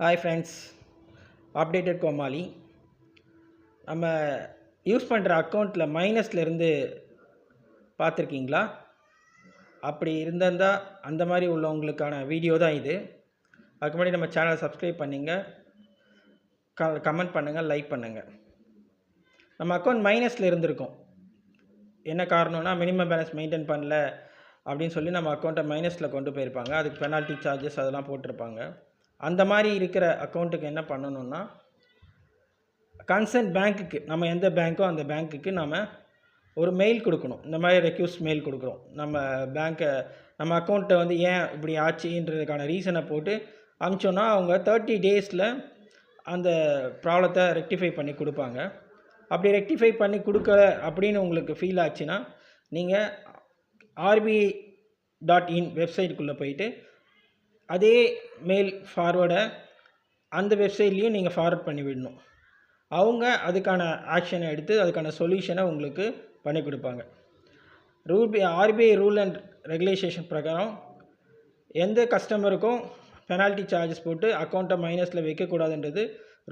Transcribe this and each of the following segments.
Hi friends, updated கோமாளி. நம்ம use பண்ணுற அக்கௌண்ட்டில் மைனஸில் இருந்து பார்த்துருக்கீங்களா? அப்படி இருந்திருந்தால் அந்த மாதிரி உள்ளவங்களுக்கான வீடியோ தான் இது. அதுக்கு முன்னாடி நம்ம சேனலை சப்ஸ்கிரைப் பண்ணிங்க, கமெண்ட் பண்ணுங்கள், லைக் பண்ணுங்கள். நம்ம அக்கௌண்ட் மைனஸில் இருந்திருக்கோம். என்ன காரணம்னா மினிமம் பேலன்ஸ் மெயின்டைன் பண்ணல அப்படின்னு சொல்லி நம்ம அக்கௌண்ட்டை மைனஸில் கொண்டு போயிருப்பாங்க. அதுக்கு பெனால்ட்டி சார்ஜஸ் அதெல்லாம் போட்டிருப்பாங்க. அந்த மாதிரி இருக்கிற அக்கௌண்ட்டுக்கு என்ன பண்ணணுன்னா, கன்சர்ன் பேங்க்குக்கு, நம்ம எந்த பேங்க்கோ அந்த பேங்க்குக்கு நம்ம ஒரு மெயில் கொடுக்கணும். இந்த மாதிரி ரெக்யூஸ்ட் மெயில் கொடுக்குறோம். நம்ம அக்கௌண்ட்டை ஏன் இப்படி ஆச்சுன்றதுக்கான ரீசனை போட்டு அனுப்பிச்சோன்னா அவங்க 30 டேஸில் அந்த ப்ராப்ளத்தை ரெக்டிஃபை பண்ணி கொடுப்பாங்க. அப்படி ரெக்டிஃபை பண்ணி கொடுக்கல அப்படின்னு உங்களுக்கு ஃபீல் ஆச்சுன்னா, நீங்கள் RBI.in வெப்சைட்டுக்குள்ளே போயிட்டு அதே மெயில் ஃபார்வேர்டை அந்த வெப்சைட்லேயும் நீங்கள் ஃபார்வர்ட் பண்ணி விடணும். அவங்க அதுக்கான ஆக்ஷனை எடுத்து அதுக்கான சொல்யூஷனை உங்களுக்கு பண்ணி கொடுப்பாங்க. RBI ரூல் அண்ட் ரெகுலேஷன் பிரகாரம் எந்த கஸ்டமருக்கும் பெனால்ட்டி சார்ஜஸ் போட்டு அக்கௌண்ட்டை மைனஸில் வைக்கக்கூடாதுன்றது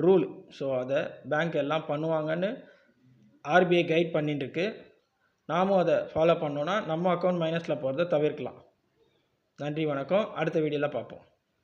ரூல். ஸோ அதை பேங்க் எல்லாம் பண்ணுவாங்கன்னு RBI கைட் பண்ணிட்டுருக்கு. நாமும் அதை ஃபாலோ பண்ணோன்னா நம்ம அக்கௌண்ட் மைனஸில் போகிறத தவிர்க்கலாம். நன்றி, வணக்கம். அடுத்த வீடியோவில் பார்ப்போம்.